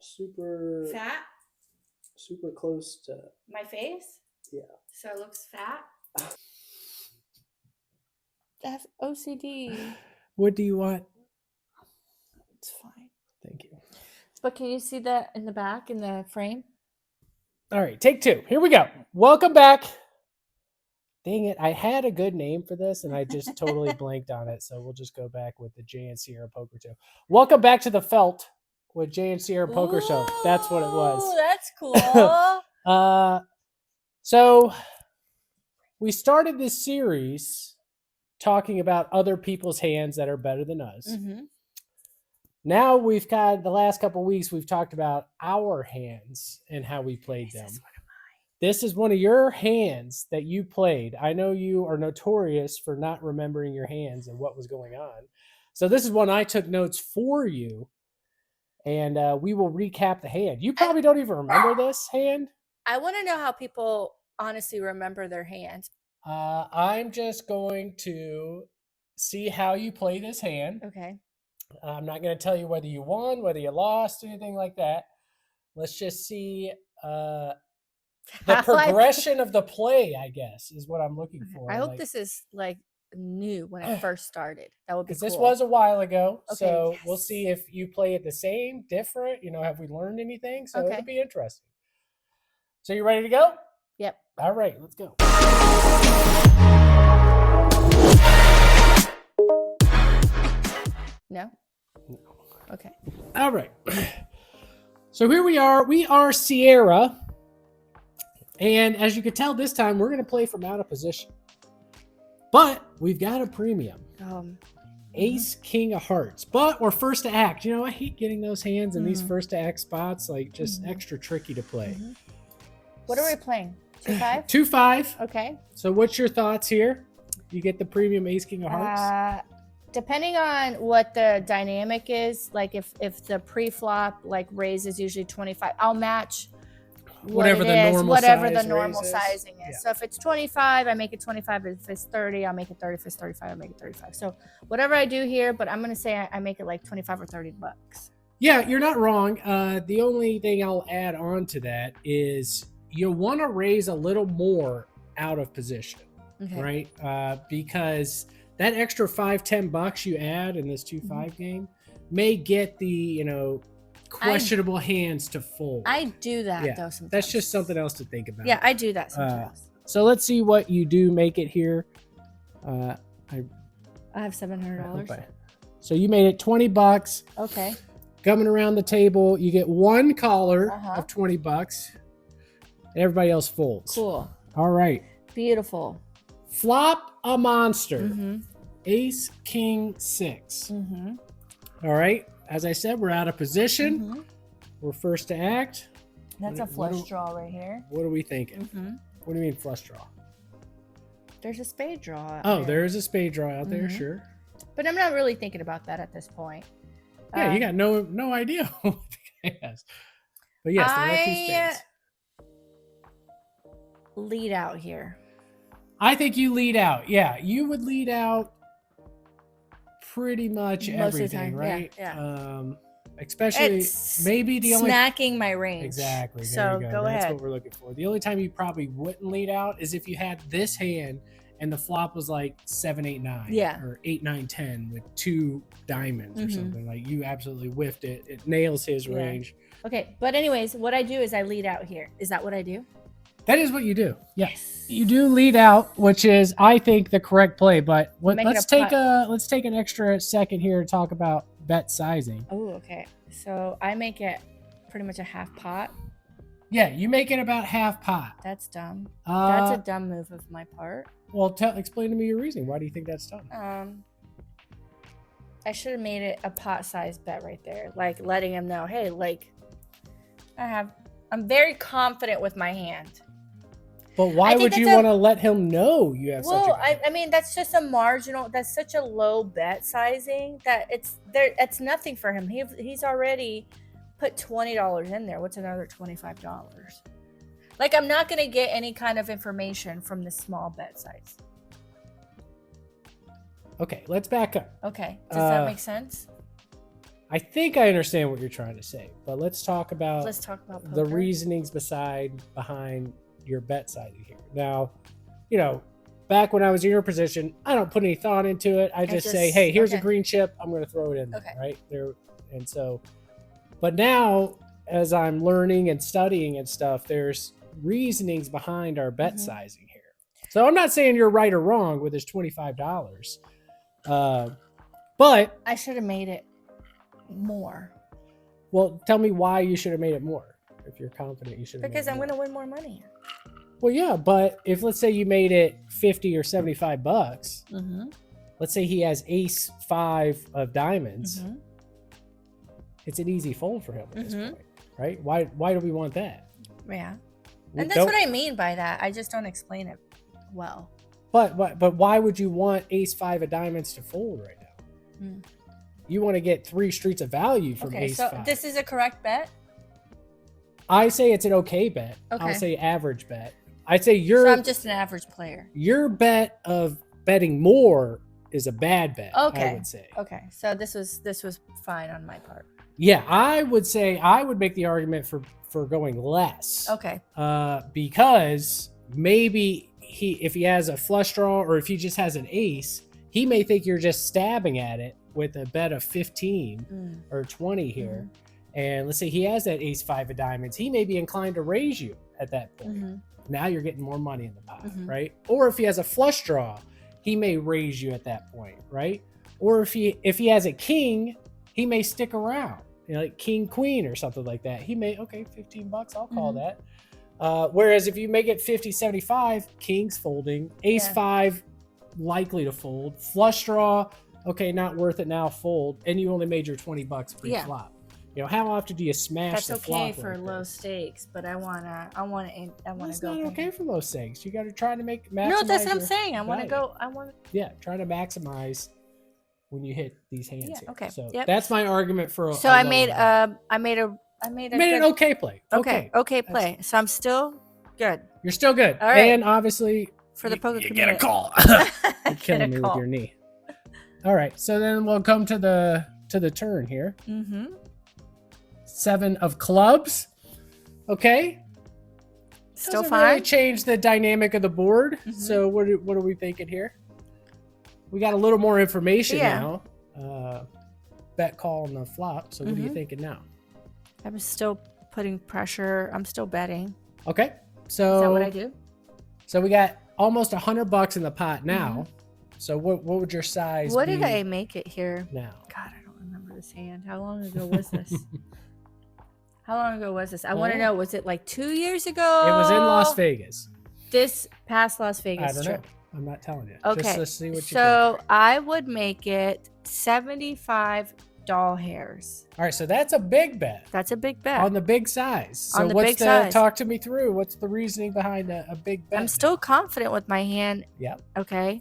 super Fat? super close to My face? yeah. So it looks fat? That's OCD. What do you want? It's fine. Thank you. But can you see that in the back in the frame? All right, take two. Here we go. Welcome back. Dang it, I had a good name for this and I just totally blanked on it. So we'll just go back with the Jay and Ciara Poker Show. Welcome back to the Felt with Jay and Ciara Poker Show. That's what it was. That's cool. So we started this series talking about other people's hands that are better than us. Mm-hmm. Now we've got the last couple of weeks, we've talked about our hands and how we played them. This is one of your hands that you played. I know you are notorious for not remembering your hands and what was going on. So this is one I took notes for you. And we will recap the hand. You probably don't even remember this hand. I want to know how people honestly remember their hands. I'm just going to see how you play this hand. Okay. I'm not going to tell you whether you won, whether you lost, anything like that. Let's just see the progression of the play, I guess, is what I'm looking for. I hope this is like new when it first started. That would be cool. This was a while ago. Okay, so we'll see if you play it the same, different. Have we learned anything? So it'll be interesting. So you ready to go? Yep. All right, let's go. No? Okay. All right. So here we are. We are Ciara. And as you can tell this time, we're going to play from out of position. But we've got a premium. Ace, King of Hearts. But we're first to act. I hate getting those hands in these first to act spots. Like, just extra tricky to play. What are we playing? 2-5? 2-5. Okay. So what's your thoughts here? You get the premium Ace, King of Hearts? Depending on what the dynamic is, like if the pre-flop like raise is usually 25, I'll match whatever the normal sizing is. Yeah. So if it's 25, I make it 25. If it's 30, I'll make it 30. If it's 35, I'll make it 35. So whatever I do here, but I'm going to say I make it like 25 or $30. Yeah, you're not wrong. The only thing I'll add on to that is you want to raise a little more out of position, right? Because that extra $5-10 you add in this 2-5 game may get the, questionable hands to fold. I do that though sometimes. That's just something else to think about. Yeah, I do that sometimes. So let's see what you do make it here. I have $700. So you made it $20. Okay. Coming around the table, you get one caller of $20. Everybody else folds. Cool. All right. Beautiful. Flop a monster. Ace, King, 6. All right. As I said, we're out of position. We're first to act. That's a flush draw right here. What are we thinking? What do you mean flush draw? There's a spade draw out there. There is a spade draw out there, sure. But I'm not really thinking about that at this point. Yeah, you got no idea what the guy has. But yes, there are 2 spades. Lead out here. I think you lead out. Yeah, you would lead out pretty much everything, right? Yeah. Especially maybe the only smacking my range. Exactly. So go ahead. That's what we're looking for. The only time you probably wouldn't lead out is if you had this hand and the flop was like 7, 8, 9. Yeah. Or 8, 9, 10 with 2 diamonds or something. Like you absolutely whiffed it. It nails his range. Okay. But anyways, what I do is I lead out here. Is that what I do? That is what you do. Yes. You do lead out, which is, I think, the correct play. But let's take an extra second here to talk about bet sizing. Oh, okay. So I make it pretty much a half pot. Yeah, you make it about half pot. That's dumb. That's a dumb move of my part. Well, explain to me your reasoning. Why do you think that's dumb? I should have made it a pot-sized bet right there, like letting him know, hey, like I'm very confident with my hand. But why would you want to let him know you have such a good I mean, that's just that's such a low bet sizing that it's nothing for him. He's already put $20 in there. What's another $25? Like, I'm not going to get any kind of information from this small bet size. Okay, let's back up. Okay, does that make sense? I think I understand what you're trying to say, but let's talk about poker. the reasonings behind your bet sizing here. Now, back when I was in your position, I don't put any thought into it. I just say, hey, here's a green chip. I'm going to throw it in there, right there. And so, but now as I'm learning and studying and stuff, there's reasonings behind our bet sizing here. So I'm not saying you're right or wrong with this $25. But I should have made it more. Well, tell me why you should have made it more. If you're confident you should have because I'm going to win more money. Well, yeah, but if let's say you made it 50 or 75 bucks, let's say he has ace 5 of diamonds, it's an easy fold for him at this point, right? Why do we want that? Yeah. And that's what I mean by that. I just don't explain it well. But why would you want ace 5 of diamonds to fold right now? You want to get 3 streets of value from ace 5. So this is a correct bet? I say it's an okay bet. I'll say average bet. I'd say So I'm just an average player. Your bet of betting more is a bad bet, I would say. Okay. So this was fine on my part. Yeah, I would say I would make the argument for going less. Okay. Because maybe if he has a flush draw or if he just has an ace, he may think you're just stabbing at it with a bet of 15 or 20 here. And let's say he has that ace 5 of diamonds, he may be inclined to raise you at that point. Now you're getting more money in the pot, right? Or if he has a flush draw, he may raise you at that point, right? Or if he has a king, he may stick around, like king queen or something like that. He may, okay, $15, I'll call that. Whereas if you make it 50, 75, king's folding, ace 5 likely to fold, flush draw, okay, not worth it now, fold, and you only made your $20 pre-flop. How often do you smash the flop? That's okay for low stakes, but I wanna go. It's not okay for low stakes. You got to try to maximize. No, that's what I'm saying. I want to go. Yeah, try to maximize when you hit these hands. Yeah, okay. So that's my argument for. So I made an okay play. Okay play. So I'm still good. You're still good. All right. And obviously, for the poker community, get a call. You're killing me with your knee. All right. So then we'll come to the turn here. 7 of clubs. Okay. Still Doesn't fine. really change the dynamic of the board. So what are we thinking here? We got a little more information now. Bet call on the flop. So what are you thinking now? I'm still putting pressure. I'm still betting. Okay. So is that what I do? So we got almost $100 in the pot now. So what would your size What be did I make it here? now? God, I don't remember this hand. How long ago was this? How long ago was this? I want to know. Was it like 2 years ago? It was in Las Vegas. This past Las Vegas I don't trip. know. I'm not telling you. Okay. Just let's see what you So think. I would make it 75 doll hairs. All right. So that's a big bet. That's a big bet. On the big size. So On the what's big size. Talk to me through. What's the reasoning behind a big bet? I'm still confident with my hand. Yep. Okay.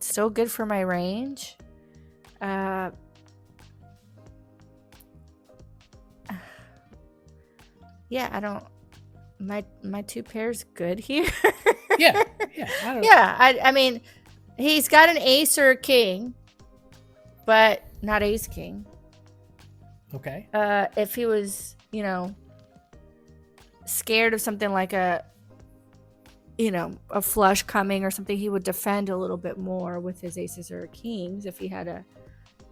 Still good for my range. Yeah, I don't. My 2 pairs good here. Yeah. I don't Yeah, I mean, he's got an ace or a king, but not ace king. Okay. If he was, scared of something like a flush coming or something, he would defend a little bit more with his aces or kings if he had a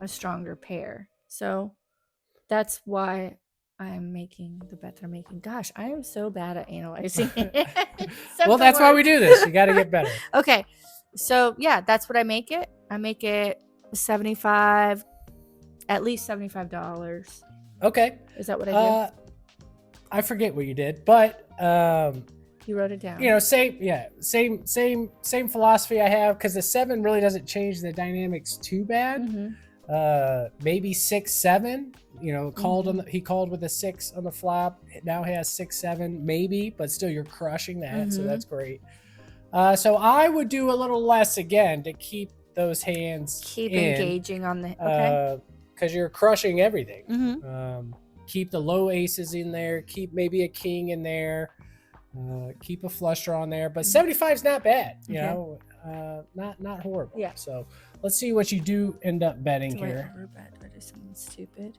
stronger pair. So that's why I'm making the bet that I'm making. Gosh, I am so bad at analyzing. Well, that's why we do this. You got to get better. Okay. So yeah, that's what I make it. I make it 75, at least $75. Okay. Is that what I do? I forget what you did, but You wrote it down. Same philosophy I have, because the 7 really doesn't change the dynamics too bad. Maybe 6, 7. He called with a 6 on the flop. Now he has 6, 7, maybe, but still you're crushing that, so that's great. So I would do a little less again to keep those hands engaging on the because you're crushing everything. Keep the low aces in there. Keep maybe a king in there. Keep a flush draw on there, but 75 is not bad. Not horrible. Yeah. So let's see what you do end up betting Do I here. overbet? Do I do something stupid?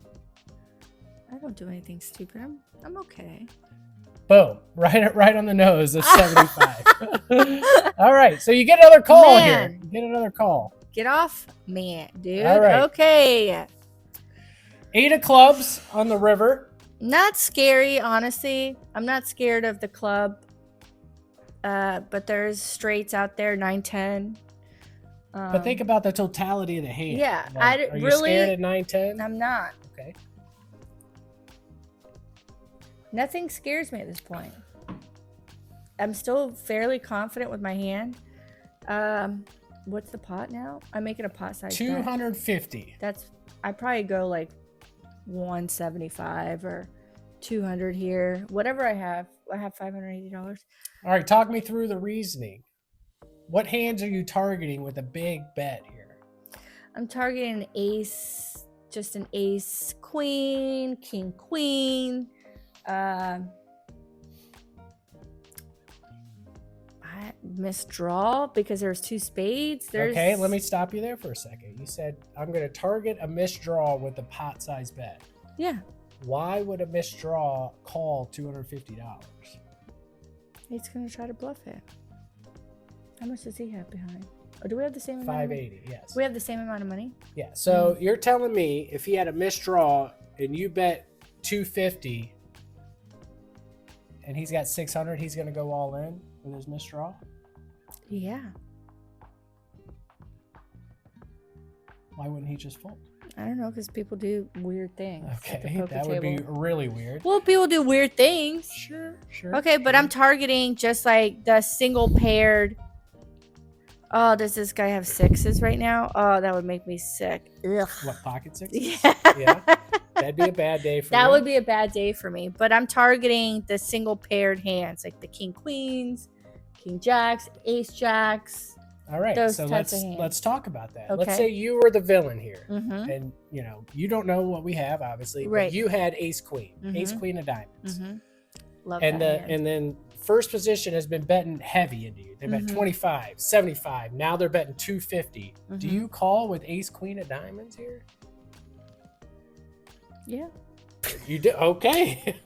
I don't do anything stupid. I'm okay. Boom. Right on the nose. That's 75. All right. So you get another call here. You get another call. Get off, man, dude. All right. Okay. 8 of clubs on the river. Not scary, honestly. I'm not scared of the club. But there's straights out there, 9-10. But think about the totality of the hand. Yeah. Like, are you scared at 9-10? I'm not. Okay. Nothing scares me at this point. I'm still fairly confident with my hand. What's the pot now? I'm making a pot size 250. bet. I probably go like 175 or 200 here. Whatever I have. I have $580. All right, talk me through the reasoning. What hands are you targeting with a big bet here? I'm targeting an ace, just an ace, queen, king, queen. I misdraw because there's 2 spades. Okay, let me stop you there for a second. You said, I'm going to target a misdraw with a pot size bet. Yeah. Why would a misdraw call $250? He's going to try to bluff it. How much does he have behind? Or do we have the same amount? 580, yes. We have the same amount of money? Yeah, so you're telling me if he had a misdraw and you bet 250 and he's got 600, he's going to go all in with his misdraw? Yeah. Why wouldn't he just fold? I don't know, because people do weird things. Okay, that would be really weird. Well, people do weird things. Sure. Okay, but I'm targeting just like the single paired. Oh, does this guy have 6s right now? Oh, that would make me sick. Ugh. What, pocket 6s? Yeah. That'd be a bad day for That me. would be a bad day for me. But I'm targeting the single paired hands, like the king queens, king jacks, ace jacks. All right, those so types of let's talk about that. Okay. Let's say you were the villain here, Mm-hmm. and you don't know what we have, obviously, Right. but you had ace queen, Mhm. ace queen of diamonds, Mm-hmm. Love and that hand. and then first position has been betting heavy into you. They bet Mhm. 25, 75. Now they're betting 250. Do Mhm. you call with ace queen of diamonds here? Yeah. You do? Okay.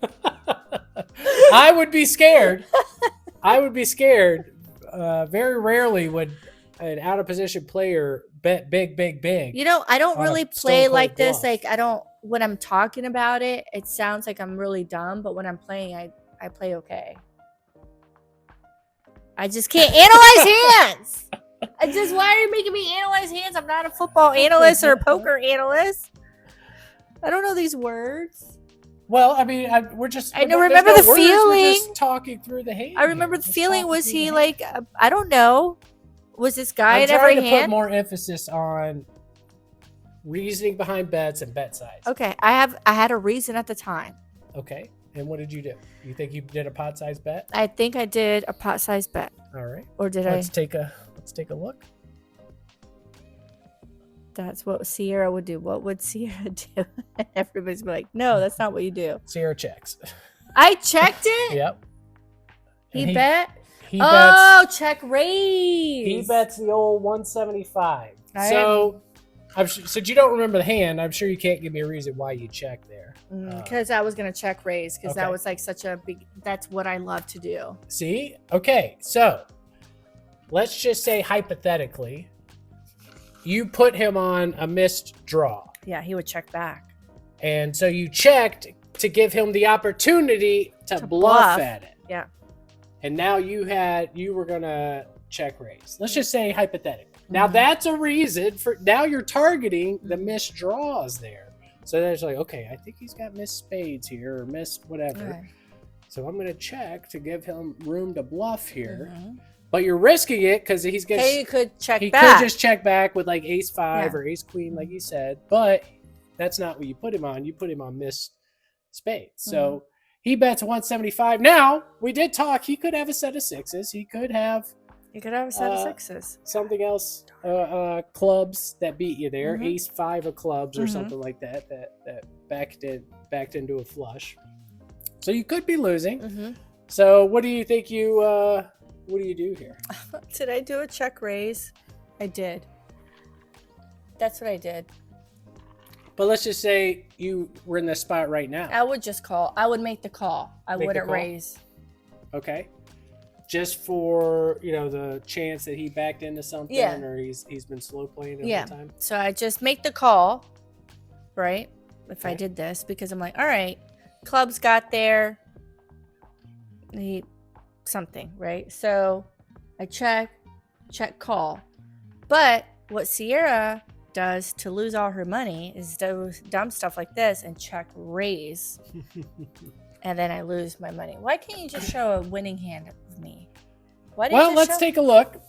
I would be scared. Very rarely would an out of position player bet big. You know, I don't on a really stone play cold like this. bluff. Like, I don't, when I'm talking about it, it sounds like I'm really dumb, but when I'm playing, I play okay. I just can't analyze hands. Why are you making me analyze hands? I'm not a football analyst or a poker analyst. I don't know these words. Well, I mean, we're just. I know. there's Remember no the words, feeling. We're just talking through the hand. I remember here. the Just feeling. talking Was through he the like, I don't know. Was this guy I'm in every trying to hand? put more emphasis on reasoning behind bets and bet size. Okay, I had a reason at the time. Okay. And what did you do? You think you did a pot size bet? I think I did a pot size bet. All right. Or did Let's take a look. That's what Ciara would do. What would Ciara do? Everybody's like, no, that's not what you do. Ciara checks. I checked it. Yep. He And bet. He bets. Oh, check raise. He bets the old 175. Since you don't remember the hand, I'm sure you can't give me a reason why you checked there. Because I was gonna check raise because that Okay. was like such a big. That's what I love to do. See? Okay, so let's just say hypothetically, you put him on a missed draw. Yeah, he would check back. And so you checked to give him the opportunity to bluff at it. Yeah. And now you were gonna check raise. Let's just say hypothetically. Now that's a reason for now you're targeting the missed draws there. So then it's like, okay, I think he's got missed spades here or missed whatever. Okay. So I'm gonna check to give him room to bluff here. But you're risking it because he's gonna He could check he back. could just check back with like ace five or ace queen, like you said. But that's not what you put him on. You put him on missed spades. So he bets 175. Now we did talk. He could have a set of sixes. He could have. You could have a set of sixes. Something else. Clubs that beat you there. Ace five of clubs or something like that. That backed into a flush. So you could be losing. So what do you think what do you do here? Did I do a check raise? I did. That's what I did. But let's just say you were in this spot right now. I would just call. I would make the call. I wouldn't raise. Okay. Just for, the chance that he backed into something, or he's been slow playing the whole time. So I just make the call, right? If I did this, because I'm like, all right, clubs got there. Something, right? So I check, call. But what Ciara does to lose all her money is do dumb stuff like this and check raise. And then I lose my money. Why can't you just show a winning hand of me? Let's take a look.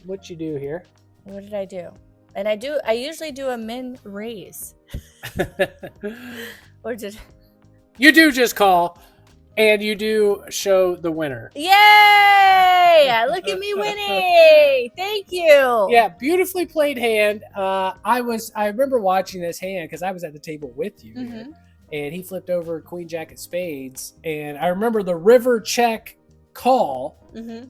What you do here? What did I do? And I usually do a min raise. Or did you do just call, and you do show the winner. Yay! Look at me winning. Thank you. Yeah, beautifully played hand. I remember watching this hand because I was at the table with you. Here, and he flipped over queen jack of spades, and I remember the river check call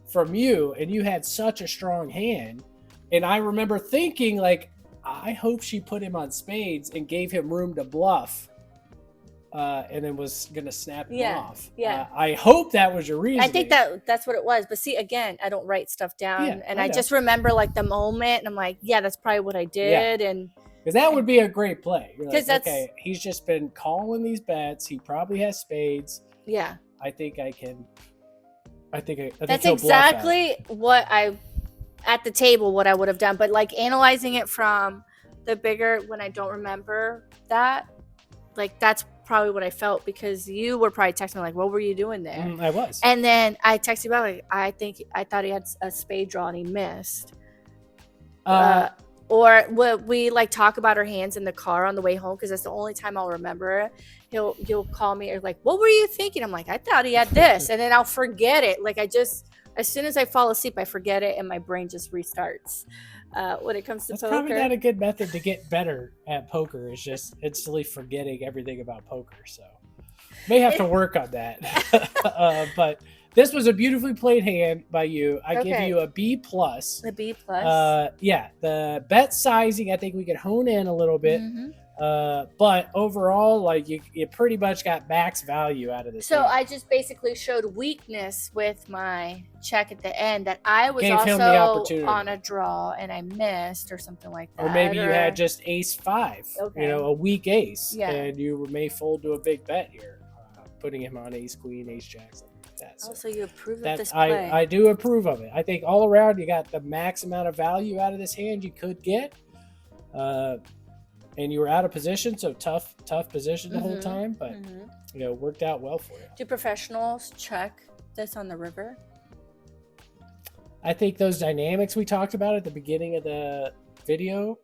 from you, and you had such a strong hand, and I remember thinking, like, I hope she put him on spades and gave him room to bluff, and then was gonna snap him off. I hope that was your reason. I think that's what it was. But see, again, I don't write stuff down, and I just remember like the moment, and I'm like, yeah, that's probably what I did. And because that would be a great play. Because like, okay, he's just been calling these bets. He probably has spades. Yeah, I think that's exactly what I at the table what I would have done. But like analyzing it from the bigger, when I don't remember that, like that's probably what I felt, because you were probably texting me like, what were you doing there? I was. And then I texted you back like, I thought he had a spade draw and he missed. Or we like talk about our hands in the car on the way home, because that's the only time I'll remember it. He'll call me or like, what were you thinking? I'm like, I thought he had this, and then I'll forget it. Like as soon as I fall asleep, I forget it, and my brain just restarts. When it comes to poker, probably not a good method to get better at poker. Is just instantly forgetting everything about poker. So may have to work on that. But this was a beautifully played hand by you. I give you a B+. A B+. The bet sizing, I think we could hone in a little bit. But overall, like you pretty much got max value out of this. So I just basically showed weakness with my check at the end, that I was also on a draw and I missed or something like that. Or maybe you had just ace 5, a weak ace, and you may fold to a big bet here, putting him on ace queen, ace jack, something like that. So you approve of this play? I do approve of it. I think all around you got the max amount of value out of this hand you could get. And you were out of position, so tough position the whole time, but worked out well for you. Do professionals check this on the river? I think those dynamics we talked about at the beginning of the video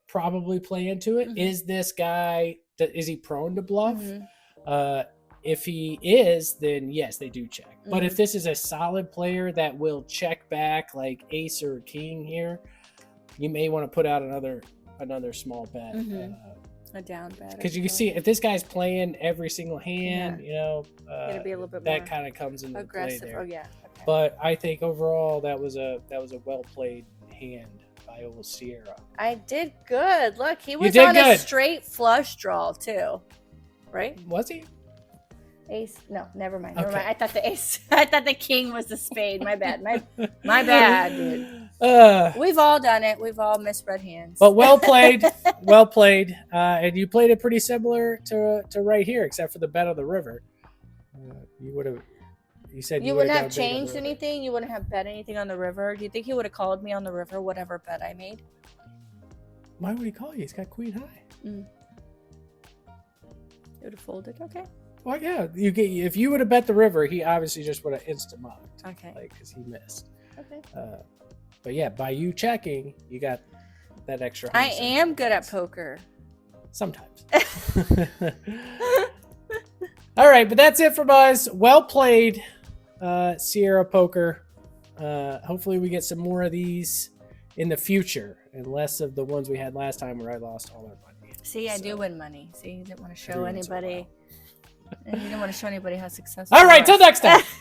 probably play into it. Is this guy, is he prone to bluff? If he is, then yes, they do check. But if this is a solid player that will check back like ace or king here, you may want to put out another small bet, a down bet, because you can see if this guy's playing every single hand, it'll be a little bit that more kind of comes into aggressive play there. Okay. But I think overall that was a well played hand by old Ciara. I did good. Look, he was on a straight flush draw too, right? Was he? Ace? No, never mind. I thought the ace. I thought the king was the spade. My bad. My bad, dude. We've all done it. We've all misread hands. But well played, well played. And you played it pretty similar to right here, except for the bet on the river. You would have. You said you wouldn't have changed anything. You wouldn't have bet anything on the river. Do you think he would have called me on the river, whatever bet I made? Why would he call you? He's got queen high. It would have folded. Okay. Well, yeah. If you would have bet the river, he obviously just would have instant mugged. Okay. Like, because he missed. Okay. But yeah, by you checking, you got that extra. I am good at poker. Sometimes. All right, but that's it from us. Well played, Ciara Poker. Hopefully we get some more of these in the future and less of the ones we had last time where I lost all our money. See, I do win money. See, you didn't want to show anybody. And you didn't want to show anybody how successful. All right, till next time.